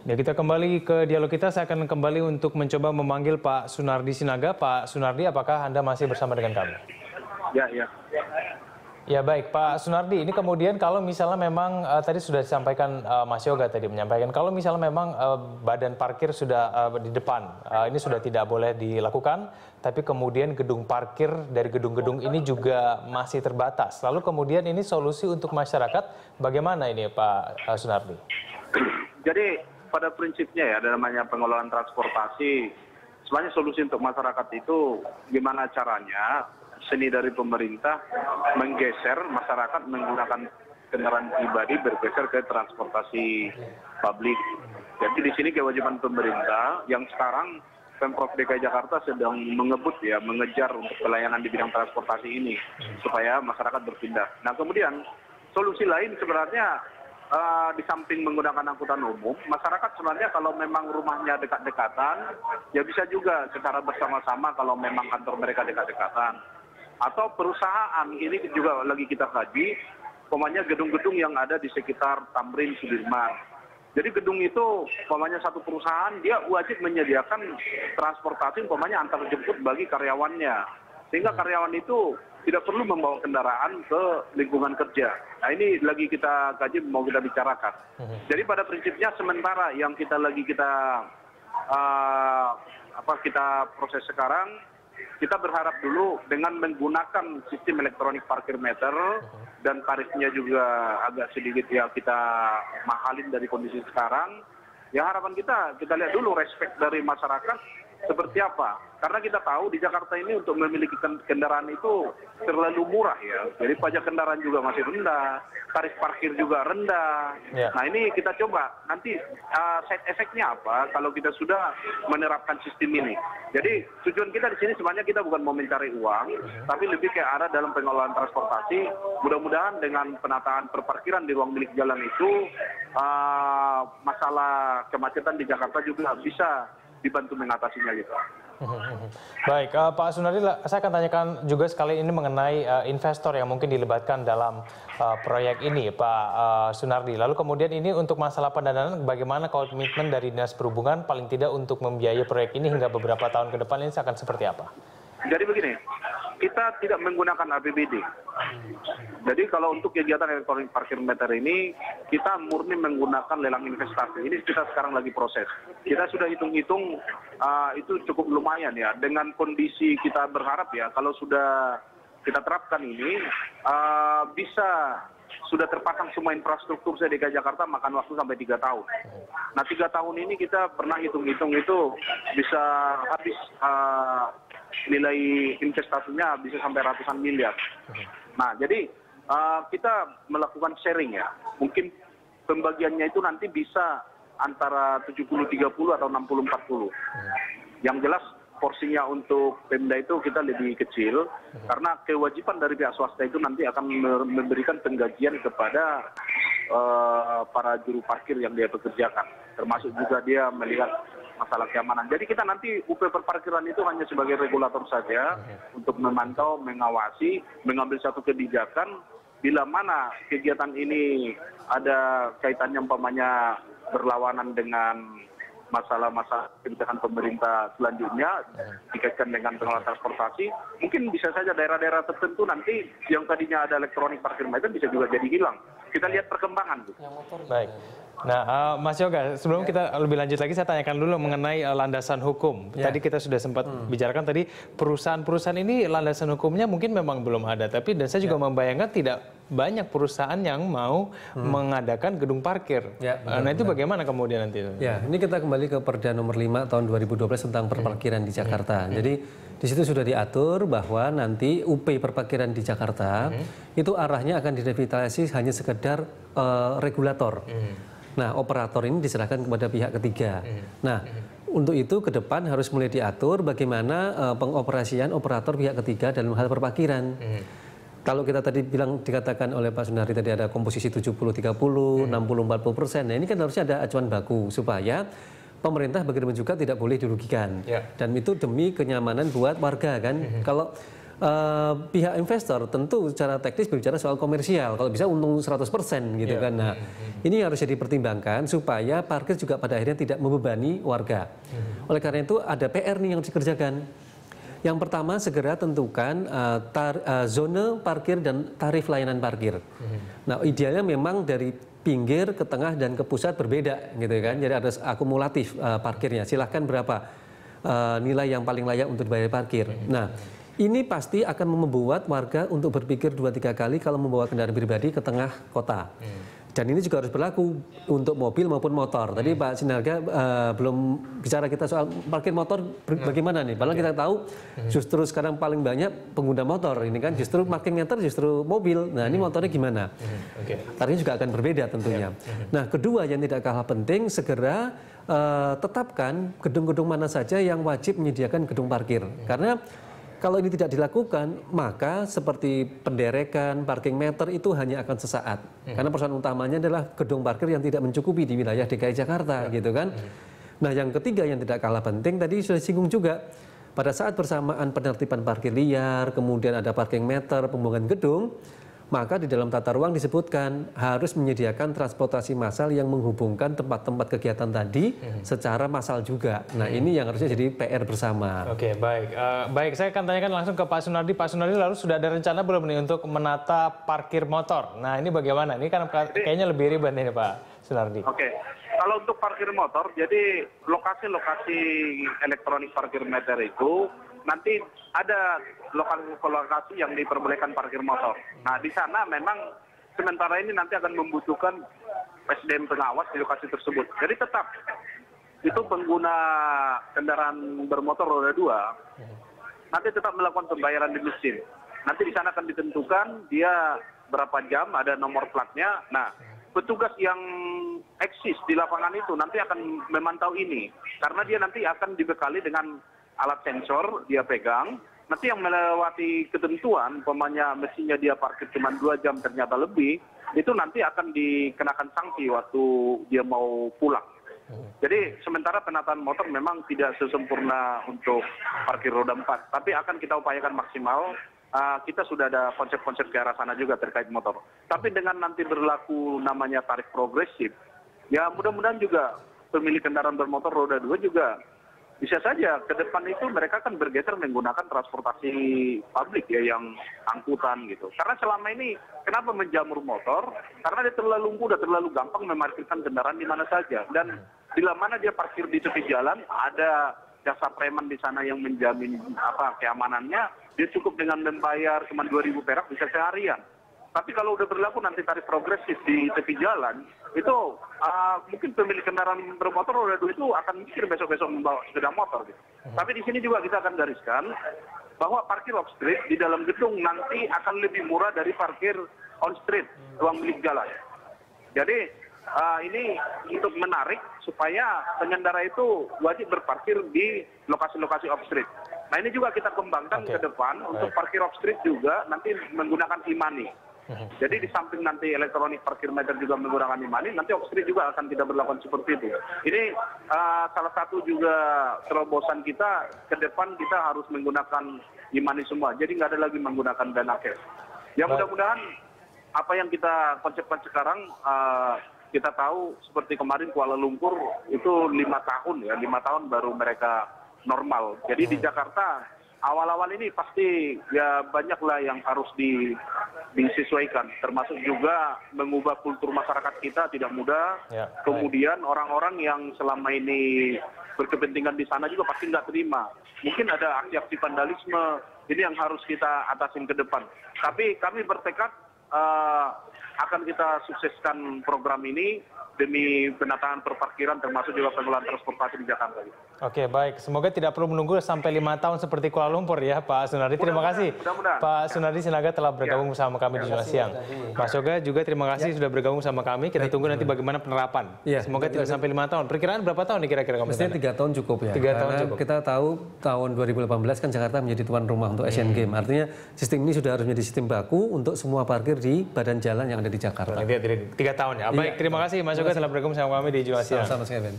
Ya, kita kembali ke dialog kita. Saya akan kembali untuk mencoba memanggil Pak Sunardi Sinaga. Pak Sunardi, apakah Anda masih bersama dengan kami? Ya, ya. Ya, baik Pak Sunardi. Ini kemudian kalau misalnya memang tadi sudah disampaikan Mas Yoga tadi menyampaikan kalau misalnya memang badan parkir sudah di depan, ini sudah tidak boleh dilakukan, tapi kemudian gedung parkir dari gedung-gedung ini juga masih terbatas. Lalu kemudian ini solusi untuk masyarakat bagaimana ini Pak Sunardi? Jadi pada prinsipnya ya, ada namanya pengelolaan transportasi, sebenarnya solusi untuk masyarakat itu gimana caranya seni dari pemerintah menggeser masyarakat menggunakan kendaraan pribadi bergeser ke transportasi publik. Jadi di sini kewajiban pemerintah yang sekarang Pemprov DKI Jakarta sedang mengebut ya, mengejar untuk pelayanan di bidang transportasi ini supaya masyarakat berpindah. Nah kemudian solusi lain sebenarnya di samping menggunakan angkutan umum, masyarakat sebenarnya kalau memang rumahnya dekat-dekatan, ya bisa juga secara bersama-sama kalau memang kantor mereka dekat-dekatan. Atau perusahaan, ini juga lagi kita kaji, umpamanya gedung-gedung yang ada di sekitar Tamrin, Sudirman. Jadi gedung itu, umpamanya satu perusahaan, dia wajib menyediakan transportasi umpamanya antar jemput bagi karyawannya. Sehingga karyawan itu tidak perlu membawa kendaraan ke lingkungan kerja. Nah ini lagi kita kaji, mau kita bicarakan. Jadi pada prinsipnya sementara yang kita proses sekarang, kita berharap dulu dengan menggunakan sistem elektronik parkir meter dan tarifnya juga agak sedikit ya kita mahalin dari kondisi sekarang. Ya harapan kita lihat dulu respect dari masyarakat seperti apa. Karena kita tahu di Jakarta ini untuk memiliki kendaraan itu terlalu murah ya. Jadi pajak kendaraan juga masih rendah, tarif parkir juga rendah. Yeah. Nah ini kita coba nanti side effect-nya apa kalau kita sudah menerapkan sistem ini. Jadi tujuan kita di sini sebenarnya kita bukan mau mencari uang, tapi lebih ke arah dalam pengelolaan transportasi. Mudah-mudahan dengan penataan perparkiran di ruang milik jalan itu masalah kemacetan di Jakarta juga bisa dibantu mengatasinya gitu. Baik, Pak Sunardi, saya akan tanyakan juga sekali ini mengenai investor yang mungkin dilibatkan dalam proyek ini, Pak Sunardi. Lalu kemudian ini untuk masalah pendanaan, bagaimana komitmen dari Dinas Perhubungan paling tidak untuk membiayai proyek ini hingga beberapa tahun ke depan ini akan seperti apa? Jadi begini, kita tidak menggunakan APBD. Jadi kalau untuk kegiatan elektronik parkir meter ini, kita murni menggunakan lelang investasi. Ini kita sekarang lagi proses. Kita sudah hitung-hitung, itu cukup lumayan ya. Dengan kondisi kita berharap ya, kalau sudah kita terapkan ini, bisa sudah terpasang semua infrastruktur DKI Jakarta makan waktu sampai 3 tahun. Nah 3 tahun ini kita pernah hitung-hitung itu bisa habis nilai investasinya bisa sampai ratusan miliar. Nah jadi kita melakukan sharing ya. Mungkin pembagiannya itu nanti bisa antara 70-30 atau 60-40. Yang jelas porsinya untuk Pemda itu kita lebih kecil karena kewajiban dari pihak swasta itu nanti akan memberikan penggajian kepada para juru parkir yang dia pekerjakan, termasuk juga dia melihat masalah keamanan. Jadi kita nanti UP perparkiran itu hanya sebagai regulator saja untuk memantau, mengawasi, mengambil satu kebijakan bila mana kegiatan ini ada kaitannya umpamanya berlawanan dengan masalah-masalah kebijakan pemerintah selanjutnya dikaitkan dengan pengelolaan transportasi, mungkin bisa saja daerah-daerah tertentu nanti yang tadinya ada elektronik parkir meter bisa juga jadi hilang. Kita lihat perkembangan. Baik. Nah, Mas Yoga, sebelum kita lebih lanjut lagi, saya tanyakan dulu mengenai landasan hukum. Tadi kita sudah sempat bicarakan tadi perusahaan-perusahaan ini landasan hukumnya mungkin memang belum ada, tapi dan saya juga membayangkan tidak banyak perusahaan yang mau mengadakan gedung parkir. Nah, itu bagaimana kemudian nanti? Ya, ini kita kembali ke Perda nomor 5 tahun 2012 tentang perparkiran di Jakarta. Jadi di situ sudah diatur bahwa nanti UP perparkiran di Jakarta itu arahnya akan direvitalisasi hanya sekedar regulator. Nah, operator ini diserahkan kepada pihak ketiga. Nah, untuk itu ke depan harus mulai diatur bagaimana pengoperasian operator pihak ketiga dalam hal perparkiran. Kalau kita tadi dikatakan oleh Pak Sunardi tadi ada komposisi 70-30, 60-40%. Nah, ini kan harusnya ada acuan baku supaya pemerintah bagaimanapun juga tidak boleh dirugikan. Dan itu demi kenyamanan buat warga kan. Kalau pihak investor tentu secara teknis berbicara soal komersial, kalau bisa untung 100% gitu kan. Nah, ini harus jadi pertimbangkan supaya parkir juga pada akhirnya tidak membebani warga. Oleh karena itu ada PR nih yang harus dikerjakan. Yang pertama segera tentukan zona parkir dan tarif layanan parkir. Nah, idealnya memang dari pinggir ke tengah dan ke pusat berbeda gitu kan. Jadi ada akumulatif parkirnya. Silahkan berapa nilai yang paling layak untuk dibayar parkir. Nah, ini pasti akan membuat warga untuk berpikir 2-3 kali kalau membawa kendaraan pribadi ke tengah kota. Dan ini juga harus berlaku untuk mobil maupun motor. Tadi Pak Sinarga belum bicara kita soal parkir motor bagaimana nih. Padahal kita tahu justru sekarang paling banyak pengguna motor. Ini kan justru parking meter justru mobil. Nah, ini motornya gimana? Tarifnya juga akan berbeda tentunya. Nah, kedua yang tidak kalah penting, segera tetapkan gedung-gedung mana saja yang wajib menyediakan gedung parkir. Karena kalau ini tidak dilakukan, maka seperti penderekan, parking meter itu hanya akan sesaat. Karena persoalan utamanya adalah gedung parkir yang tidak mencukupi di wilayah DKI Jakarta, gitu kan. Nah, yang ketiga yang tidak kalah penting, tadi sudah disinggung juga, pada saat bersamaan penertiban parkir liar, kemudian ada parking meter, pembangunan gedung, maka di dalam tata ruang disebutkan harus menyediakan transportasi massal yang menghubungkan tempat-tempat kegiatan tadi secara massal juga. Nah, ini yang harusnya jadi PR bersama. Oke, baik. Baik, saya akan tanyakan langsung ke Pak Sunardi. Pak Sunardi, lalu sudah ada rencana belum nih untuk menata parkir motor? Nah, ini bagaimana? Ini kan kayaknya lebih ribet nih Pak Sunardi. Oke. Kalau untuk parkir motor, jadi lokasi-lokasi elektronik parkir meter itu nanti ada lokasi yang diperbolehkan parkir motor. Nah, di sana memang sementara ini nanti akan membutuhkan SDM pengawas di lokasi tersebut. Jadi tetap itu pengguna kendaraan bermotor roda 2 nanti tetap melakukan pembayaran di mesin. Nanti di sana akan ditentukan dia berapa jam, ada nomor platnya. Nah, petugas yang eksis di lapangan itu nanti akan memantau ini. Karena dia nanti akan dibekali dengan alat sensor, dia pegang. Nanti yang melewati ketentuan, umpamanya mesinnya dia parkir cuma 2 jam ternyata lebih, itu nanti akan dikenakan sanksi waktu dia mau pulang. Jadi sementara penataan motor memang tidak sesempurna untuk parkir roda 4, tapi akan kita upayakan maksimal. Kita sudah ada konsep-konsep ke arah sana juga terkait motor. Tapi dengan nanti berlaku namanya tarif progresif, ya mudah-mudahan juga pemilik kendaraan bermotor roda 2 juga bisa saja ke depan itu mereka kan bergeser menggunakan transportasi publik ya, yang angkutan gitu. Karena selama ini kenapa menjamur motor? Karena dia terlalu mudah, terlalu gampang memarkirkan kendaraan di mana saja. Dan bila mana dia parkir di tepi jalan, ada jasa preman di sana yang menjamin keamanannya, dia cukup dengan membayar cuma 2.000 perak bisa seharian. Tapi kalau udah berlaku nanti tarif progresif di tepi jalan, itu mungkin pemilik kendaraan bermotor roda 2 itu akan mikir besok-besok membawa sepeda motor. Gitu. Tapi di sini juga kita akan gariskan bahwa parkir off street di dalam gedung nanti akan lebih murah dari parkir on street, ruang milik jalan. Jadi ini untuk menarik supaya pengendara itu wajib berparkir di lokasi-lokasi off street. Nah, ini juga kita kembangkan ke depan untuk parkir off street juga nanti menggunakan e-money. Jadi di samping nanti elektronik parkir meter juga menggunakan e-money, nanti off street juga akan kita berlakukan seperti itu. Ini salah satu juga terobosan kita ke depan, kita harus menggunakan e-money semua. Jadi nggak ada lagi menggunakan dana cash. Ya mudah-mudahan apa yang kita konsepkan sekarang, kita tahu seperti kemarin Kuala Lumpur itu 5 tahun ya, 5 tahun baru mereka normal. Jadi di Jakarta awal-awal ini pasti ya banyaklah yang harus disesuaikan, termasuk juga mengubah kultur masyarakat kita tidak mudah. Kemudian orang-orang yang selama ini berkepentingan di sana juga pasti nggak terima. Mungkin ada aksi-aksi vandalisme, ini yang harus kita atasin ke depan. Tapi kami bertekad akan kita sukseskan program ini demi penataan perparkiran termasuk juga pengelolaan transportasi di Jakarta. Oke, baik. Semoga tidak perlu menunggu sampai 5 tahun seperti Kuala Lumpur ya, Pak Sunardi. Terima kasih. Pak Sunardi Sinaga telah bergabung bersama kami di Jurnal Siang. Mas Yoga juga terima kasih sudah bergabung sama kami. Kita tunggu nanti bagaimana penerapan. Semoga tidak sampai 5 tahun. Perkiraan berapa tahun nih kira-kira kamu? Mestinya 3 tahun cukup ya. 3 tahun cukup. Kita tahu tahun 2018 kan Jakarta menjadi tuan rumah untuk Asian Games. Artinya sistem ini sudah harus menjadi sistem baku untuk semua parkir di badan jalan yang ada di Jakarta. 3 tahun ya. Baik, terima kasih Mas Yoga telah bergabung sama kami di Jurnal Siang. Sama-sama, Kevin.